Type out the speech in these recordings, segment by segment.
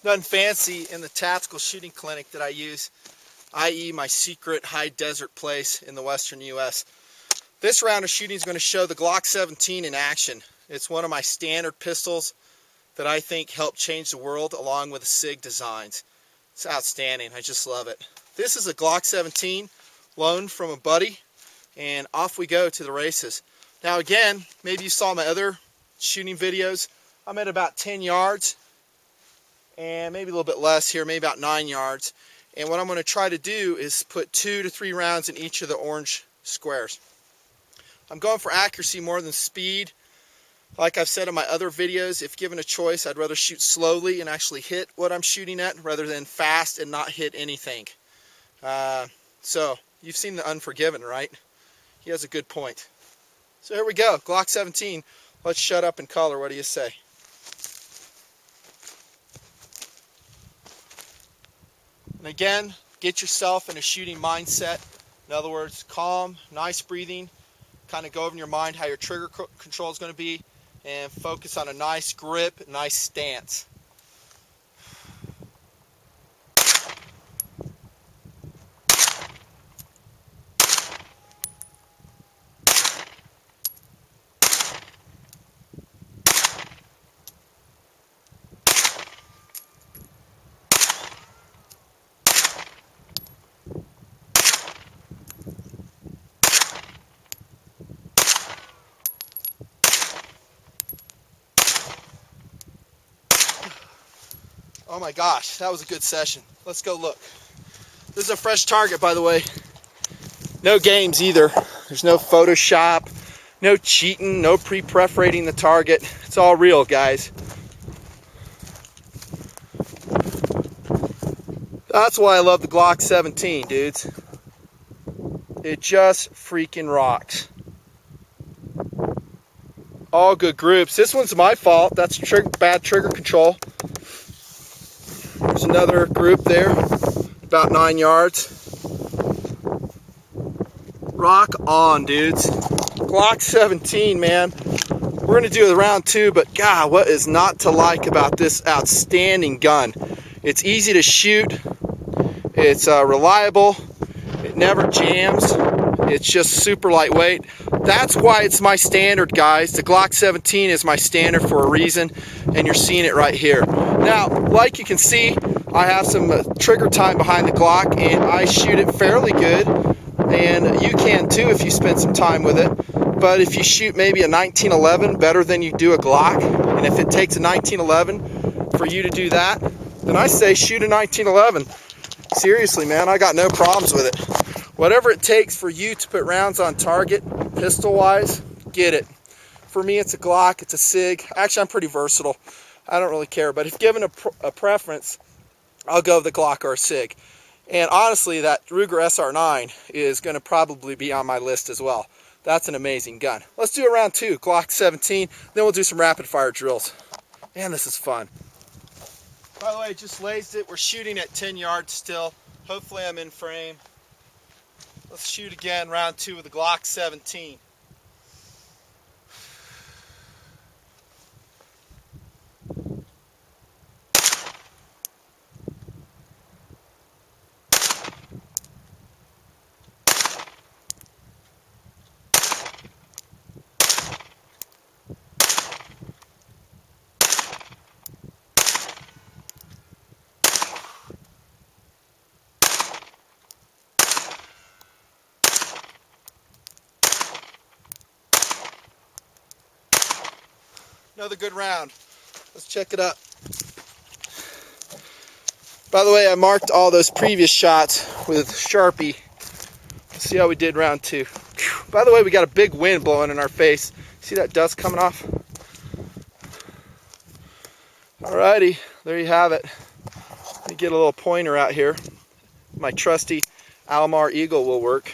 Nutnfancy in the tactical shooting clinic that I use, i.e. my secret high desert place in the western U.S. This round of shooting is going to show the Glock 17 in action. It's one of my standard pistols that I think helped change the world, along with the SIG designs. It's outstanding. I just love it. This is a Glock 17 loaned from a buddy, and off we go to the races. Now again, maybe you saw my other shooting videos. I'm at about 10 yards. And maybe a little bit less here, maybe about 9 yards. And what I'm going to try to do is put 2 to 3 rounds in each of the orange squares. I'm going for accuracy more than speed. Like I've said in my other videos, if given a choice, I'd rather shoot slowly and actually hit what I'm shooting at rather than fast and not hit anything. So, you've seen The Unforgiven, right? He has a good point. So here we go, Glock 17. Let's shut up and color. What do you say? And again, get yourself in a shooting mindset. In other words, calm, nice breathing. Kind of go over in your mind how your trigger control is going to be, and focus on a nice grip, nice stance. Oh my gosh, that was a good session. Let's go look. This is a fresh target, by the way. No games either. There's no Photoshop, no cheating, no pre-perforating the target. It's all real, guys. That's why I love the Glock 17, dudes. It just freaking rocks. All good groups. This one's my fault. That's bad trigger control. There's another group there, about 9 yards. Rock on, dudes. Glock 17, man. We're going to do the round 2, but God, what is not to like about this outstanding gun? It's easy to shoot. It's reliable. It never jams. It's just super lightweight. That's why it's my standard, guys. The Glock 17 is my standard for a reason, and you're seeing it right here. Now, like you can see, I have some trigger time behind the Glock, and I shoot it fairly good, and you can too if you spend some time with it. But if you shoot maybe a 1911 better than you do a Glock, and if it takes a 1911 for you to do that, then I say shoot a 1911. Seriously, man, I got no problems with it. Whatever it takes for you to put rounds on target, pistol-wise, get it. For me, it's a Glock, it's a SIG. Actually, I'm pretty versatile. I don't really care, but if given a preference, I'll go with the Glock or a SIG. And honestly, that Ruger SR9 is going to probably be on my list as well. That's an amazing gun. Let's do a round 2, Glock 17, then we'll do some rapid fire drills. Man, this is fun. By the way, just lased it. We're shooting at 10 yards still. Hopefully I'm in frame. Let's shoot again, round 2 with the Glock 17. Another good round. Let's check it up. By the way, I marked all those previous shots with Sharpie. Let's see how we did round 2. By the way, we got a big wind blowing in our face. See that dust coming off? Alrighty, there you have it. Let me get a little pointer out here. My trusty Almar Eagle will work.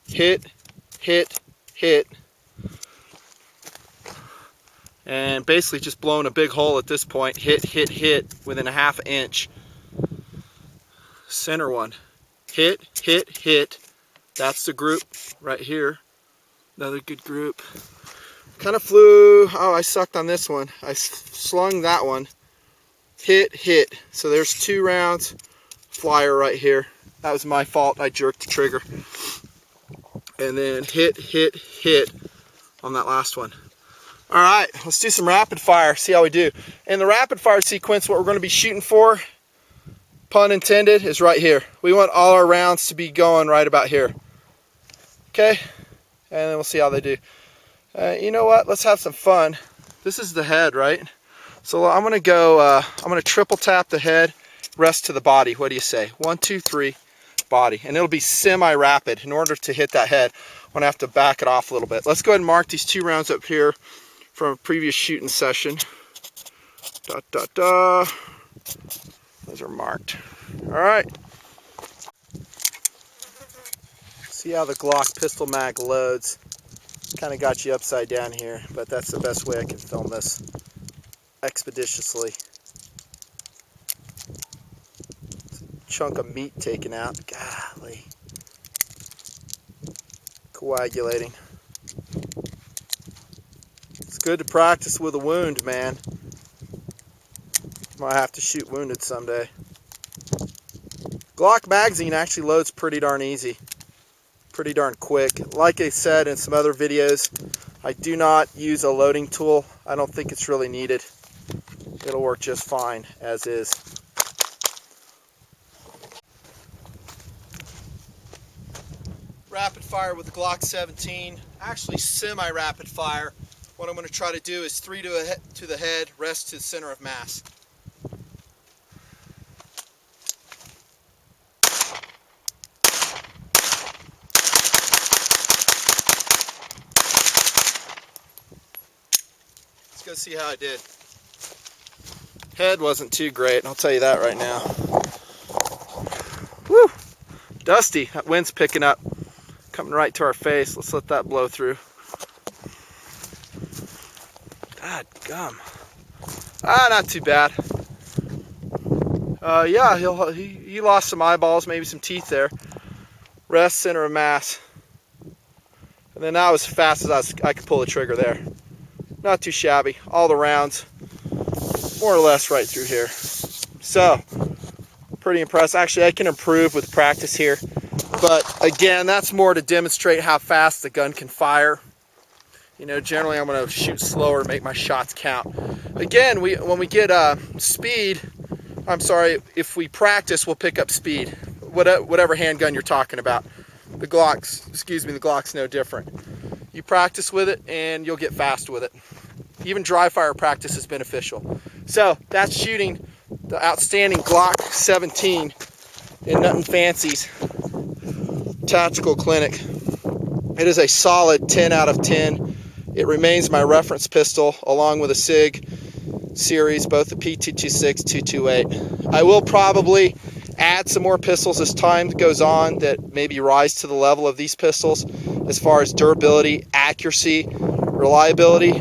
Hit, hit, hit. And basically just blowing a big hole at this point. Hit, hit, hit within a ½ inch. Center one. Hit, hit, hit. That's the group right here. Another good group. Kind of flew. Oh, I sucked on this one. I slung that one. hit, hit. So there's 2 rounds, flyer right here. That was my fault, I jerked the trigger. And then hit, hit, hit on that last one. All right, let's do some rapid fire, see how we do. In the rapid fire sequence, what we're gonna be shooting for, pun intended, is right here. We want all our rounds to be going right about here. Okay, and then we'll see how they do. You know what, let's have some fun. This is the head, right? So I'm gonna go, I'm gonna triple tap the head, rest to the body. What do you say? 1, 2, 3, body. And it'll be semi-rapid. In order to hit that head, I'm gonna have to back it off a little bit. Let's go ahead and mark these 2 rounds up here from a previous shooting session. Da, da, da. Those are marked. All right. See how the Glock pistol mag loads. Kind of got you upside down here, but that's the best way I can film this expeditiously. Chunk of meat taken out. Golly. Coagulating. It's good to practice with a wound, man. Might have to shoot wounded someday. Glock magazine actually loads pretty darn easy. Pretty darn quick. Like I said in some other videos, I do not use a loading tool. I don't think it's really needed. It'll work just fine as is. Rapid fire with the Glock 17. Actually semi-rapid fire. What I'm going to try to do is 3 to the head, rest to the center of mass. Let's go see how I did. Head wasn't too great, I'll tell you that right now. Woo! Dusty. That wind's picking up. Coming right to our face. Let's let that blow through. God gum. Not too bad. Yeah, he lost some eyeballs, maybe some teeth there. Rest, center of mass. And then that was as fast as I could pull the trigger there. Not too shabby. All the rounds, more or less right through here. So, pretty impressed. Actually, I can improve with practice here. But again, that's more to demonstrate how fast the gun can fire. You know, generally I'm going to shoot slower, make my shots count. Again, when we get speed, if we practice, we'll pick up speed. Whatever handgun you're talking about. The Glock's no different. You practice with it and you'll get fast with it. Even dry fire practice is beneficial. So that's shooting the outstanding Glock 17 in Nutnfancy's Tactical Clinic. It is a solid 10 out of 10. It remains my reference pistol along with a SIG series, both the P226, 228. I will probably add some more pistols as time goes on that maybe rise to the level of these pistols as far as durability, accuracy, reliability.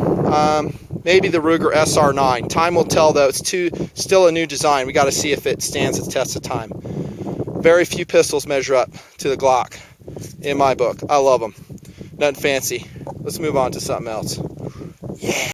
Maybe the Ruger SR9. Time will tell though. It's still a new design. We got to see if it stands the test of time. Very few pistols measure up to the Glock in my book. I love them. Nothing fancy. Let's move on to something else. Yeah.